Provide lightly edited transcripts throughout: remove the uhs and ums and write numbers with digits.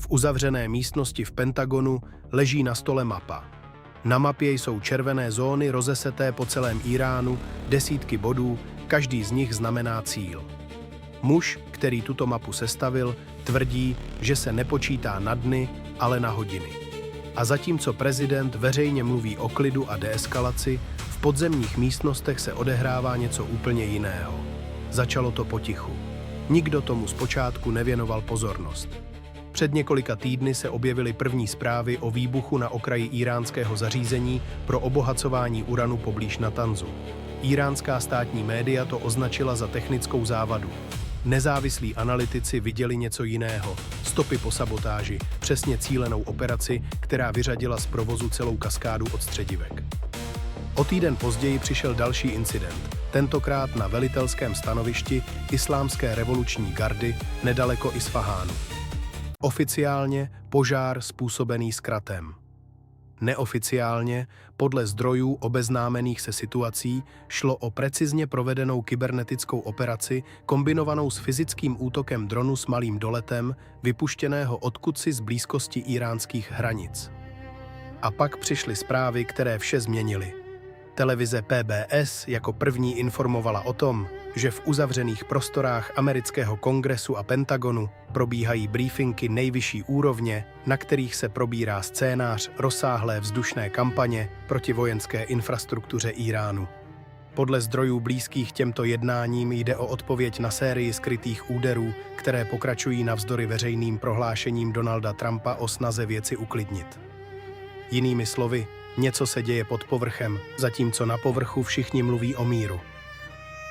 V uzavřené místnosti v Pentagonu leží na stole mapa. Na mapě jsou červené zóny rozeseté po celém Íránu, desítky bodů, každý z nich znamená cíl. Muž, který tuto mapu sestavil, tvrdí, že se nepočítá na dny, ale na hodiny. A zatímco prezident veřejně mluví o klidu a deeskalaci, v podzemních místnostech se odehrává něco úplně jiného. Začalo to potichu. Nikdo tomu zpočátku nevěnoval pozornost. Před několika týdny se objevily první zprávy o výbuchu na okraji íránského zařízení pro obohacování uranu poblíž Natanzu. Íránská státní média to označila za technickou závadu. Nezávislí analytici viděli něco jiného, stopy po sabotáži, přesně cílenou operaci, která vyřadila z provozu celou kaskádu odstředivek. O týden později přišel další incident, tentokrát na velitelském stanovišti Islámské revoluční gardy nedaleko Isfahánu. Oficiálně požár způsobený zkratem. Neoficiálně, podle zdrojů obeznámených se situací, šlo o precizně provedenou kybernetickou operaci kombinovanou s fyzickým útokem dronu s malým doletem, vypuštěného odkudsi z blízkosti íránských hranic. A pak přišly zprávy, které vše změnily. Televize PBS jako první informovala o tom, že v uzavřených prostorách amerického kongresu a Pentagonu probíhají briefingy nejvyšší úrovně, na kterých se probírá scénář rozsáhlé vzdušné kampaně proti vojenské infrastruktuře Íránu. Podle zdrojů blízkých těmto jednáním jde o odpověď na sérii skrytých úderů, které pokračují navzdory veřejným prohlášením Donalda Trumpa o snaze věci uklidnit. Jinými slovy, něco se děje pod povrchem, zatímco na povrchu všichni mluví o míru.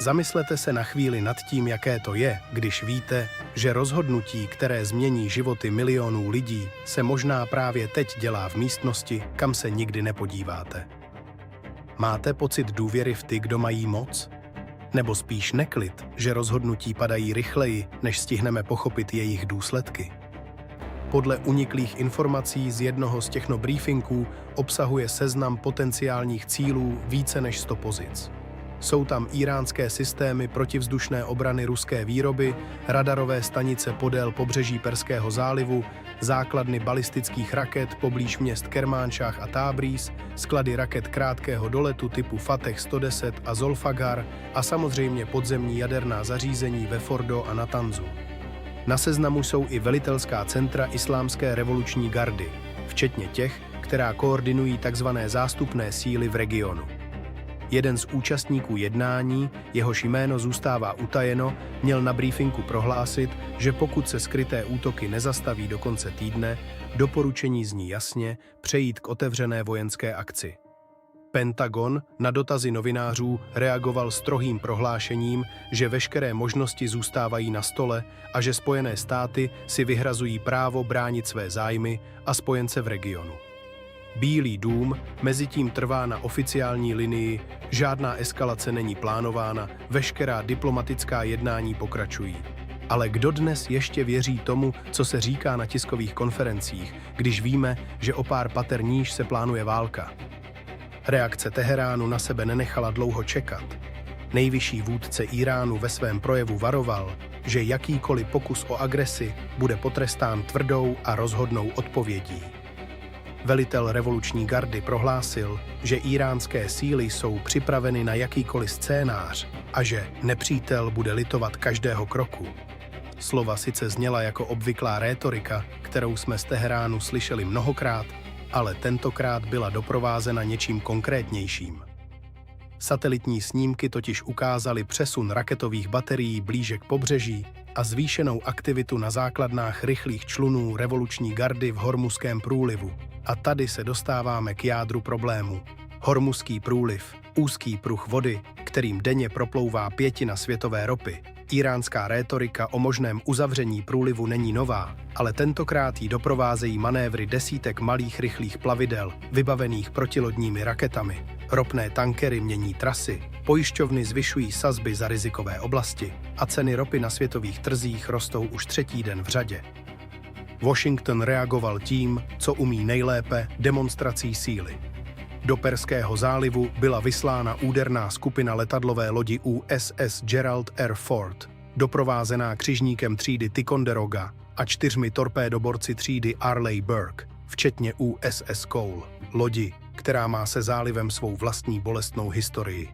Zamyslete se na chvíli nad tím, jaké to je, když víte, že rozhodnutí, které změní životy milionů lidí, se možná právě teď dělá v místnosti, kam se nikdy nepodíváte. Máte pocit důvěry v ty, kdo mají moc? Nebo spíš neklid, že rozhodnutí padají rychleji, než stihneme pochopit jejich důsledky? Podle uniklých informací z jednoho z těchto briefingů obsahuje seznam potenciálních cílů více než 100 pozic. Jsou tam íránské systémy protivzdušné obrany ruské výroby, radarové stanice podél pobřeží Perského zálivu, základny balistických raket poblíž měst Kermánšáh a Tábrís, sklady raket krátkého doletu typu Fateh 110 a Zolfagar a samozřejmě podzemní jaderná zařízení ve Fordo a Natanzu. Na seznamu jsou i velitelská centra Islámské revoluční gardy, včetně těch, která koordinují tzv. Zástupné síly v regionu. Jeden z účastníků jednání, jehož jméno zůstává utajeno, měl na briefingu prohlásit, že pokud se skryté útoky nezastaví do konce týdne, doporučení zní jasně přejít k otevřené vojenské akci. Pentagon na dotazy novinářů reagoval strohým prohlášením, že veškeré možnosti zůstávají na stole a že Spojené státy si vyhrazují právo bránit své zájmy a spojence v regionu. Bílý dům mezitím trvá na oficiální linii, žádná eskalace není plánována, veškerá diplomatická jednání pokračují. Ale kdo dnes ještě věří tomu, co se říká na tiskových konferencích, když víme, že o pár pater níž se plánuje válka? Reakce Teheránu na sebe nenechala dlouho čekat. Nejvyšší vůdce Íránu ve svém projevu varoval, že jakýkoliv pokus o agresi bude potrestán tvrdou a rozhodnou odpovědí. Velitel revoluční gardy prohlásil, že íránské síly jsou připraveny na jakýkoliv scénář a že nepřítel bude litovat každého kroku. Slova sice zněla jako obvyklá rétorika, kterou jsme z Teheránu slyšeli mnohokrát, ale tentokrát byla doprovázena něčím konkrétnějším. Satelitní snímky totiž ukázaly přesun raketových baterií blíže k pobřeží a zvýšenou aktivitu na základnách rychlých člunů revoluční gardy v Hormuzském průlivu. A tady se dostáváme k jádru problému. Hormuzský průliv, úzký pruh vody, kterým denně proplouvá pětina světové ropy. Íránská rétorika o možném uzavření průlivu není nová, ale tentokrát jí doprovázejí manévry desítek malých rychlých plavidel, vybavených protilodními raketami. Ropné tankery mění trasy, pojišťovny zvyšují sazby za rizikové oblasti a ceny ropy na světových trzích rostou už 3. den v řadě. Washington reagoval tím, co umí nejlépe, demonstrací síly. Do Perského zálivu byla vyslána úderná skupina letadlové lodi USS Gerald R. Ford, doprovázená křižníkem třídy Ticonderoga a 4 torpédoborci třídy Arleigh Burke, včetně USS Cole, lodi, která má se zálivem svou vlastní bolestnou historii.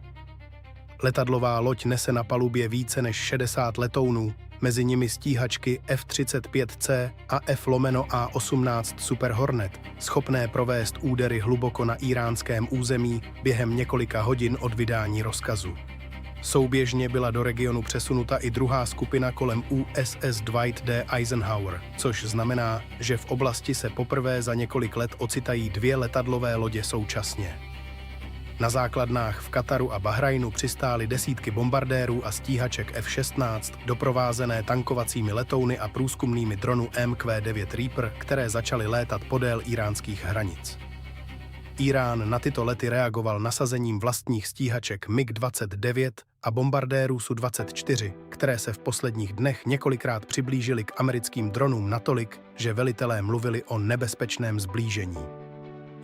Letadlová loď nese na palubě více než 60 letounů, mezi nimi stíhačky F-35C a F-A-18 Super Hornet, schopné provést údery hluboko na íránském území během několika hodin od vydání rozkazu. Souběžně byla do regionu přesunuta i druhá skupina kolem USS Dwight D. Eisenhower, což znamená, že v oblasti se poprvé za několik let ocitají 2 letadlové lodě současně. Na základnách v Kataru a Bahrajnu přistály desítky bombardérů a stíhaček F-16, doprovázené tankovacími letouny a průzkumnými dronů MQ-9 Reaper, které začaly létat podél íránských hranic. Irán na tyto lety reagoval nasazením vlastních stíhaček MiG-29 a bombardérů Su-24, které se v posledních dnech několikrát přiblížily k americkým dronům natolik, že velitelé mluvili o nebezpečném zblížení.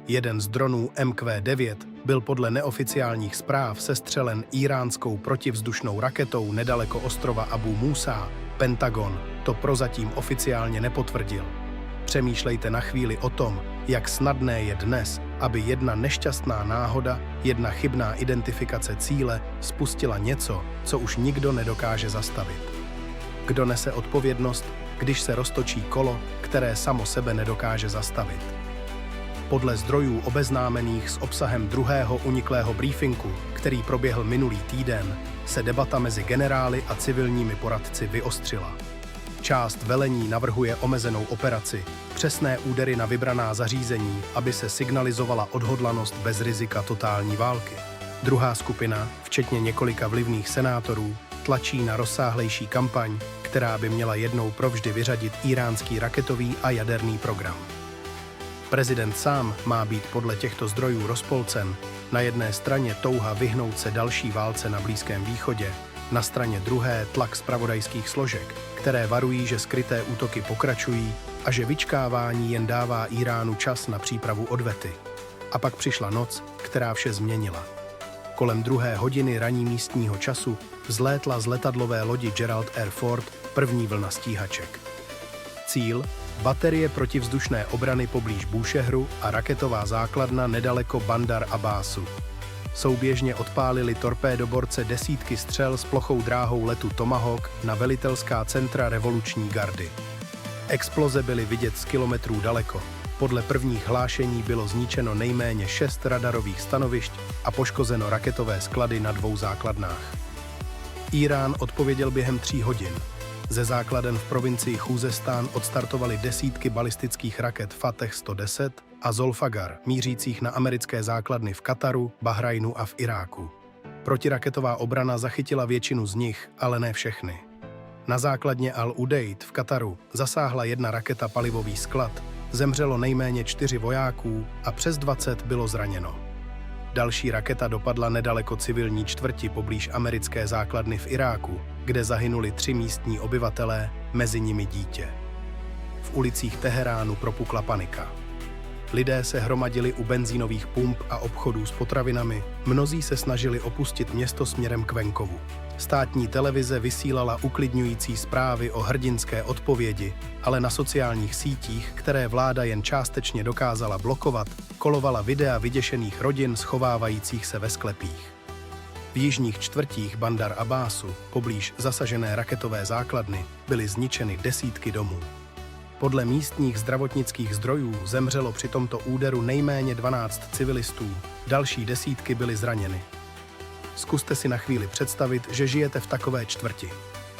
Jeden z dronů MQ-9 byl podle neoficiálních zpráv sestřelen iránskou protivzdušnou raketou nedaleko ostrova Abu Musa. Pentagon to prozatím oficiálně nepotvrdil. Přemýšlejte na chvíli o tom, jak snadné je dnes, aby jedna nešťastná náhoda, jedna chybná identifikace cíle spustila něco, co už nikdo nedokáže zastavit. Kdo nese odpovědnost, když se roztočí kolo, které samo sebe nedokáže zastavit? Podle zdrojů obeznámených s obsahem druhého uniklého briefingu, který proběhl minulý týden, se debata mezi generály a civilními poradci vyostřila. Část velení navrhuje omezenou operaci, přesné údery na vybraná zařízení, aby se signalizovala odhodlanost bez rizika totální války. Druhá skupina, včetně několika vlivných senátorů, tlačí na rozsáhlejší kampaň, která by měla jednou provždy vyřadit íránský raketový a jaderný program. Prezident sám má být podle těchto zdrojů rozpolcen, na jedné straně touha vyhnout se další válce na Blízkém východě, na straně druhé tlak zpravodajských složek, které varují, že skryté útoky pokračují a že vyčkávání jen dává Iránu čas na přípravu odvety. A pak přišla noc, která vše změnila. Kolem 2 hodiny ranní místního času vzlétla z letadlové lodi Gerald R. Ford první vlna stíhaček. Cíl: baterie protivzdušné obrany poblíž Búšehru a raketová základna nedaleko Bandar Abbásu. Souběžně odpálili torpédoborce desítky střel s plochou dráhou letu Tomahawk na velitelská centra revoluční gardy. Exploze byly vidět z kilometrů daleko. Podle prvních hlášení bylo zničeno nejméně 6 radarových stanovišť a poškozeno raketové sklady na 2 základnách. Irán odpověděl během 3 hodin. Ze základen v provincii Chuzestán odstartovaly desítky balistických raket Fateh 110 a Zolfagar, mířících na americké základny v Kataru, Bahrajnu a v Iráku. Protiraketová obrana zachytila většinu z nich, ale ne všechny. Na základně Al-Udeid v Kataru zasáhla 1 raketa palivový sklad, zemřelo nejméně 4 vojáků a přes 20 bylo zraněno. Další raketa dopadla nedaleko civilní čtvrti poblíž americké základny v Iráku, kde zahynuli 3 místní obyvatelé, mezi nimi dítě. V ulicích Teheránu propukla panika. Lidé se hromadili u benzínových pump a obchodů s potravinami, mnozí se snažili opustit město směrem k venkovu. Státní televize vysílala uklidňující zprávy o hrdinské odpovědi, ale na sociálních sítích, které vláda jen částečně dokázala blokovat, kolovala videa vyděšených rodin schovávajících se ve sklepích. V jižních čtvrtích Bandar Abbásu, poblíž zasažené raketové základny, byly zničeny desítky domů. Podle místních zdravotnických zdrojů zemřelo při tomto úderu nejméně 12 civilistů, další desítky byly zraněny. Zkuste si na chvíli představit, že žijete v takové čtvrti,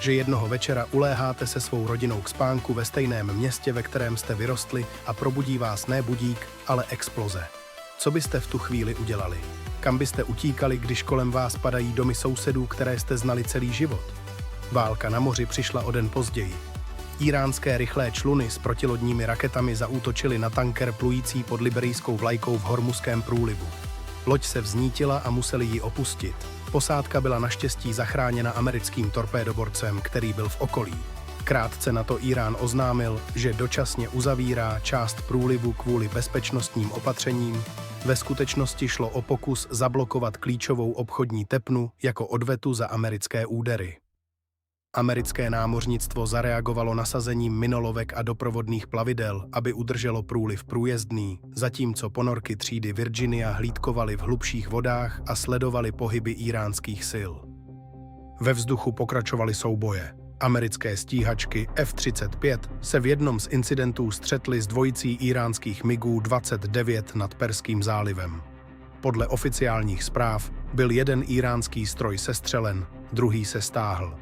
že jednoho večera uléháte se svou rodinou k spánku ve stejném městě, ve kterém jste vyrostli, a probudí vás ne budík, ale exploze. Co byste v tu chvíli udělali? Kam byste utíkali, když kolem vás padají domy sousedů, které jste znali celý život? Válka na moři přišla o den později. Iránské rychlé čluny s protilodními raketami zaútočily na tanker plující pod liberijskou vlajkou v Hormuzském průlivu. Loď se vznítila a museli ji opustit. Posádka byla naštěstí zachráněna americkým torpédoborcem, který byl v okolí. Krátce na to Irán oznámil, že dočasně uzavírá část průlivu kvůli bezpečnostním opatřením. Ve skutečnosti šlo o pokus zablokovat klíčovou obchodní tepnu jako odvetu za americké údery. Americké námořnictvo zareagovalo nasazením minolovek a doprovodných plavidel, aby udrželo průliv průjezdný, zatímco ponorky třídy Virginia hlídkovaly v hlubších vodách a sledovaly pohyby íránských sil. Ve vzduchu pokračovaly souboje. Americké stíhačky F-35 se v jednom z incidentů střetly s dvojicí íránských MiGů 29 nad Perským zálivem. Podle oficiálních zpráv byl jeden íránský stroj sestřelen, druhý se stáhl.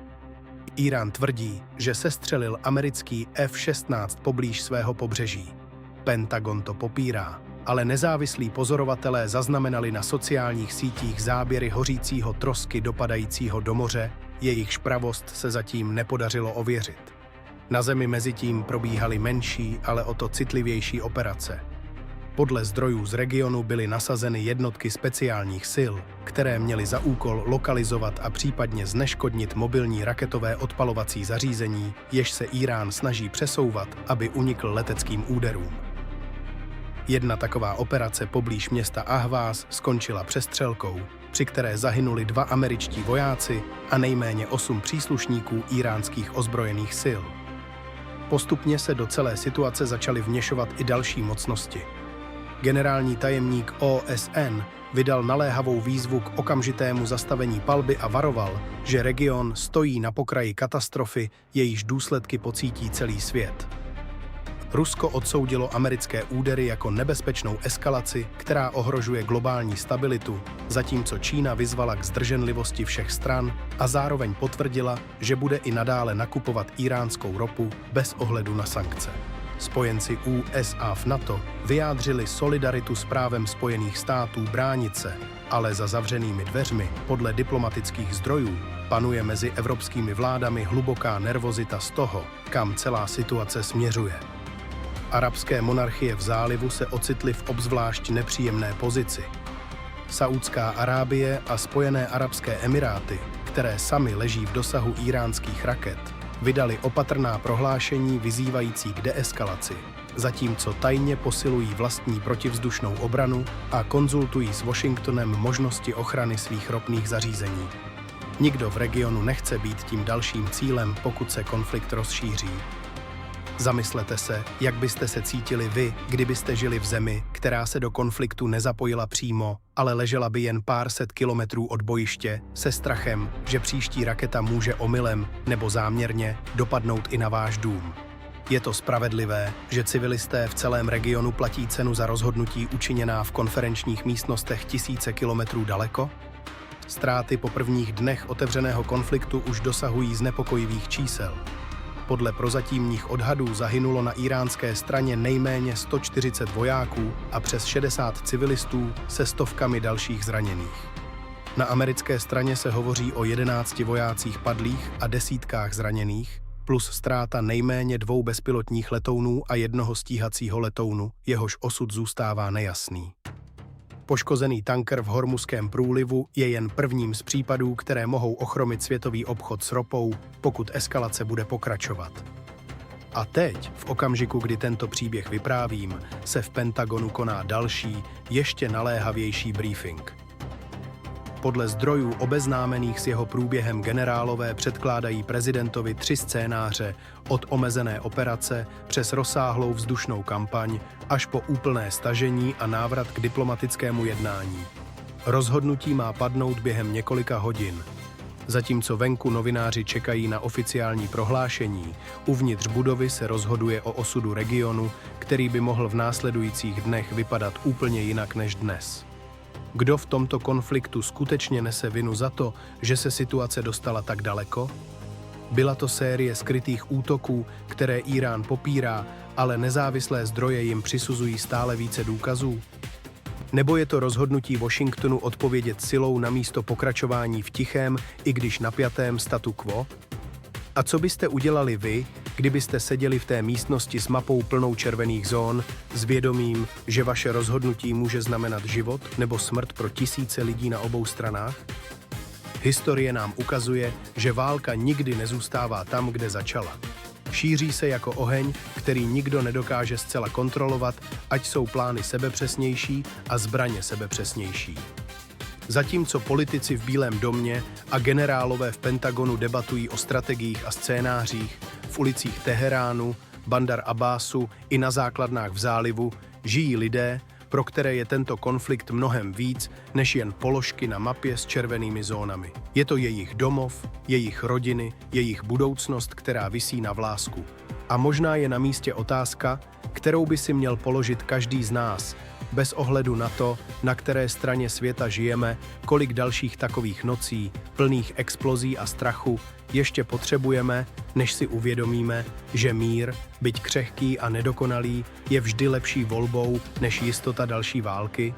Írán tvrdí, že sestřelil americký F-16 poblíž svého pobřeží. Pentagon to popírá, ale nezávislí pozorovatelé zaznamenali na sociálních sítích záběry hořícího trosky dopadajícího do moře, jejichž pravost se zatím nepodařilo ověřit. Na zemi mezitím probíhaly menší, ale o to citlivější operace. Podle zdrojů z regionu byly nasazeny jednotky speciálních sil, které měly za úkol lokalizovat a případně zneškodnit mobilní raketové odpalovací zařízení, jež se Írán snaží přesouvat, aby unikl leteckým úderům. Jedna taková operace poblíž města Ahvaz skončila přestřelkou, při které zahynuli 2 američtí vojáci a nejméně 8 příslušníků íránských ozbrojených sil. Postupně se do celé situace začaly vměšovat i další mocnosti. Generální tajemník OSN vydal naléhavou výzvu k okamžitému zastavení palby a varoval, že region stojí na pokraji katastrofy, jejíž důsledky pocítí celý svět. Rusko odsoudilo americké údery jako nebezpečnou eskalaci, která ohrožuje globální stabilitu, zatímco Čína vyzvala k zdrženlivosti všech stran a zároveň potvrdila, že bude i nadále nakupovat iránskou ropu bez ohledu na sankce. Spojenci USA v NATO vyjádřili solidaritu s právem Spojených států bránit se, ale za zavřenými dveřmi, podle diplomatických zdrojů, panuje mezi evropskými vládami hluboká nervozita z toho, kam celá situace směřuje. Arabské monarchie v zálivu se ocitly v obzvlášť nepříjemné pozici. Saúdská Arábie a Spojené arabské emiráty, které samy leží v dosahu íránských raket, vydali opatrná prohlášení vyzývající k deeskalaci, zatímco tajně posilují vlastní protivzdušnou obranu a konzultují s Washingtonem možnosti ochrany svých ropných zařízení. Nikdo v regionu nechce být tím dalším cílem, pokud se konflikt rozšíří. Zamyslete se, jak byste se cítili vy, kdybyste žili v zemi, která se do konfliktu nezapojila přímo, ale ležela by jen pár set kilometrů od bojiště, se strachem, že příští raketa může omylem nebo záměrně dopadnout i na váš dům. Je to spravedlivé, že civilisté v celém regionu platí cenu za rozhodnutí učiněná v konferenčních místnostech tisíce kilometrů daleko? Ztráty po prvních dnech otevřeného konfliktu už dosahují znepokojivých čísel. Podle prozatímních odhadů zahynulo na íránské straně nejméně 140 vojáků a přes 60 civilistů se stovkami dalších zraněných. Na americké straně se hovoří o 11 vojácích padlých a desítkách zraněných, plus ztráta nejméně 2 bezpilotních letounů a 1 stíhacího letounu, jehož osud zůstává nejasný. Poškozený tanker v Hormuzském průlivu je jen prvním z případů, které mohou ochromit světový obchod s ropou, pokud eskalace bude pokračovat. A teď, v okamžiku, kdy tento příběh vyprávím, se v Pentagonu koná další, ještě naléhavější briefing. Podle zdrojů obeznámených s jeho průběhem generálové předkládají prezidentovi 3 scénáře, od omezené operace přes rozsáhlou vzdušnou kampaň až po úplné stažení a návrat k diplomatickému jednání. Rozhodnutí má padnout během několika hodin. Zatímco venku novináři čekají na oficiální prohlášení, uvnitř budovy se rozhoduje o osudu regionu, který by mohl v následujících dnech vypadat úplně jinak než dnes. Kdo v tomto konfliktu skutečně nese vinu za to, že se situace dostala tak daleko? Byla to série skrytých útoků, které Írán popírá, ale nezávislé zdroje jim přisuzují stále více důkazů? Nebo je to rozhodnutí Washingtonu odpovědět silou namísto pokračování v tichém, i když napjatém statu quo? A co byste udělali vy, kdybyste seděli v té místnosti s mapou plnou červených zón, s vědomím, že vaše rozhodnutí může znamenat život nebo smrt pro tisíce lidí na obou stranách? Historie nám ukazuje, že válka nikdy nezůstává tam, kde začala. Šíří se jako oheň, který nikdo nedokáže zcela kontrolovat, ať jsou plány sebepřesnější a zbraně sebepřesnější. Zatímco politici v Bílém domě a generálové v Pentagonu debatují o strategiích a scénářích, v ulicích Teheránu, Bandar Abbásu i na základnách v zálivu žijí lidé, pro které je tento konflikt mnohem víc než jen položky na mapě s červenými zónami. Je to jejich domov, jejich rodiny, jejich budoucnost, která visí na vlásku. A možná je na místě otázka, kterou by si měl položit každý z nás, bez ohledu na to, na které straně světa žijeme, kolik dalších takových nocí, plných explozí a strachu, ještě potřebujeme, než si uvědomíme, že mír, byť křehký a nedokonalý, je vždy lepší volbou než jistota další války.